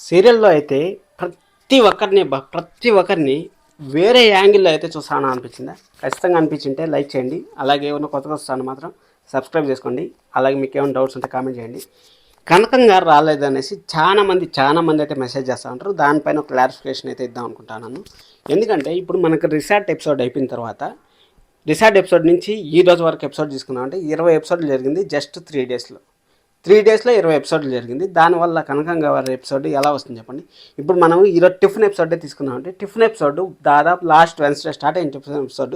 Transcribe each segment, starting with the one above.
సీరియల్‌లో అయితే ప్రతి ఒక్కరిని వేరే యాంగిల్‌లో అయితే చూసాను అనిపించిందా? ఖచ్చితంగా అనిపించుంటే లైక్ చేయండి. అలాగే ఏమన్నా కొత్తగా వస్తాను మాత్రం సబ్స్క్రైబ్ చేసుకోండి. అలాగే మీకేమైనా డౌట్స్ ఉంటే కామెంట్ చేయండి. కనకం గారు రాలేదనేసి చాలా మంది అయితే మెసేజ్ చేస్తూ ఉంటారు. దానిపైన ఒక క్లారిఫికేషన్ అయితే ఇద్దాం అనుకుంటున్నాను. ఎందుకంటే ఇప్పుడు మనకు రిసార్ట్ ఎపిసోడ్ అయిపోయిన తర్వాత రిసార్ట్ ఎపిసోడ్ నుంచి ఈ రోజు వరకు ఎపిసోడ్ తీసుకున్నామంటే 20 ఎపిసోడ్లు జరిగింది జస్ట్ 3 డేస్లో. 3 డేస్లో 20 ఎపిసోడ్లు జరిగింది. దానివల్ల కనకంగా వారి ఎపిసోడ్ ఎలా వస్తుంది చెప్పండి. ఇప్పుడు మనం ఈరోజు టిఫిన్ ఎపిసోడే తీసుకున్నామంటే టిఫిన్ ఎపిసోడ్ దాదాపు లాస్ట్ వెన్స్డే స్టార్ట్ అయిన టిఫిన్ ఎపిసోడ్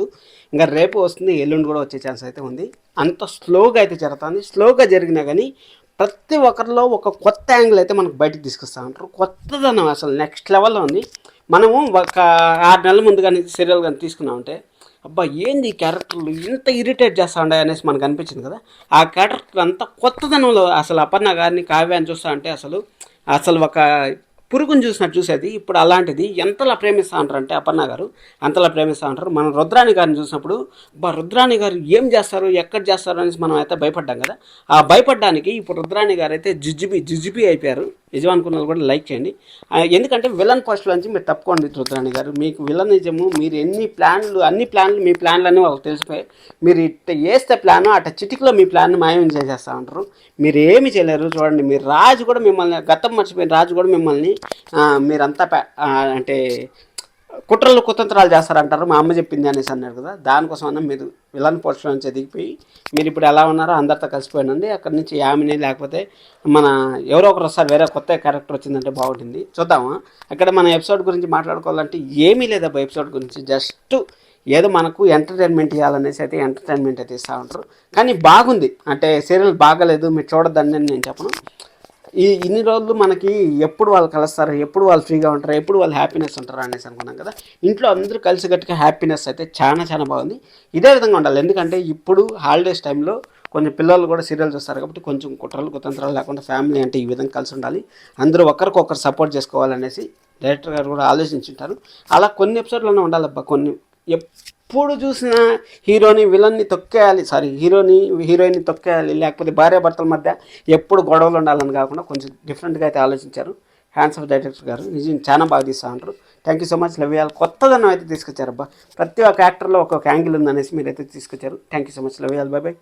ఇంకా రేపు వస్తుంది, ఎల్లుండి కూడా వచ్చే ఛాన్స్ అయితే ఉంది. అంత స్లోగా అయితే జరుగుతుంది. స్లోగా జరిగినా కానీ ప్రతి ఒక్కరిలో ఒక కొత్త యాంగిల్ అయితే మనకు బయటకు తీసుకొస్తూ ఉంటారు. కొత్తదనం అసలు నెక్స్ట్ లెవెల్లో ఉంది. మనము ఒక 6 నెలల ముందు కానీ సీరియల్ కానీ తీసుకున్నామంటే అబ్బా ఏంది ఈ క్యారెక్టర్లు ఇంత ఇరిటేట్ చేస్తూ ఉండే అనేసి మనకు అనిపించింది కదా. ఆ క్యారెక్టర్ అంతా కొత్తదనంలో అసలు అపర్ణ గారిని కావ్యాన్ని చూస్తూ అంటే అసలు ఒక పురుగుని చూసినట్టు చూసేది. ఇప్పుడు అలాంటిది ఎంతలా ప్రేమిస్తూ ఉంటారు అంటే అపర్ణ గారు అంతలా ప్రేమిస్తూ ఉంటారు. మనం రుద్రాణి గారిని చూసినప్పుడు రుద్రాణి గారు ఏం చేస్తారు ఎక్కడ చేస్తారు అనేసి మనం అయితే భయపడ్డాం కదా. ఆ భయపడ్డానికి ఇప్పుడు రుద్రాణి గారు అయితే జుజిబి అయిపోయారు. నిజం అనుకున్న వాళ్ళు కూడా లైక్ చేయండి. ఎందుకంటే విలన్ పోస్టుల నుంచి మీరు తప్పుకోండి రుద్రాణి గారు. మీకు విలన్ నిజము, మీరు అన్ని ప్లాన్లు మీ ప్లాన్లు వాళ్ళకి తెలిసిపోయి మీరు ఇట్ట వేస్తే ప్లాను అట్ట చిటికలో మీ ప్లాన్ మాయం చేసేస్తూ ఉంటారు. మీరు ఏమి చేయలేరు. చూడండి, మీరు రాజు కూడా మిమ్మల్ని గతం మర్చిపోయిన రాజు కూడా మిమ్మల్ని మీరంతా అంటే కుతంత్రాలు చేస్తారంటారు. మా అమ్మ చెప్పింది అనేసి అన్నారు కదా. దానికోసం అన్న మీరు విలన్ పోస్టుల నుంచి ఎదిగిపోయి మీరు ఇప్పుడు ఎలా ఉన్నారో అందరితో కలిసిపోయినండి. అక్కడి నుంచి యామిని లేకపోతే మన ఎవరో ఒకరు వస్తారు, వేరే కొత్త క్యారెక్టర్ వచ్చిందంటే బాగుంటుంది. చూద్దామా. అక్కడ మన ఎపిసోడ్ గురించి మాట్లాడుకోవాలంటే ఏమీ లేదబ్బా. ఎపిసోడ్ గురించి జస్ట్ ఏదో మనకు ఎంటర్టైన్మెంట్ ఇవ్వాలనేసి అయితే ఎంటర్టైన్మెంట్ అయితే ఇస్తూ ఉంటారు. కానీ బాగుంది. అంటే సీరియల్ బాగలేదు మీరు చూడొద్దని నేను చెప్పను. ఇన్ని రోజులు మనకి ఎప్పుడు వాళ్ళు కలుస్తారు, ఎప్పుడు వాళ్ళు ఫ్రీగా ఉంటారు, ఎప్పుడు వాళ్ళు హ్యాపీనెస్ ఉంటారు అనేసి అనుకున్నాం కదా. ఇంట్లో అందరూ కలిసికట్టుగా హ్యాపీనెస్ అయితే చాలా బాగుంది. ఇదే విధంగా ఉండాలి. ఎందుకంటే ఇప్పుడు హాలిడేస్ టైంలో కొంచెం పిల్లలు కూడా సీరియల్ చూస్తారు కాబట్టి కొంచెం కుతంత్రాలు లేకుండా ఫ్యామిలీ అంటే ఈ విధంగా కలిసి ఉండాలి. అందరూ ఒకరికొకరు సపోర్ట్ చేసుకోవాలనేసి డైరెక్టర్ గారు కూడా ఆలోచించుంటారు. అలా కొన్ని ఎపిసోడ్లోనే ఉండాలబ్బా. కొన్ని ఎప్పుడు చూసినా విలన్ని తొక్కేయాలి, హీరోయిన్ని తొక్కేయాలి, లేకపోతే భార్యాభర్తల మధ్య ఎప్పుడు గొడవలు ఉండాలని కాకుండా కొంచెం డిఫరెంట్గా అయితే ఆలోచించారు హ్యాండ్స్ ఆఫ్ డైరెక్టర్ గారు. నిజం చాలా బాగా తీస్తూ ఉంటారు. Thank you so much. Love you all. కొత్తదనం అయితే తీసుకొచ్చారబ్బా. ప్రతి ఒక్క యాక్టర్లో ఒక్కొక్క యాంగిల్ ఉందనేసి మీరైతే తీసుకొచ్చారు. Thank you so much. Love you all. By by.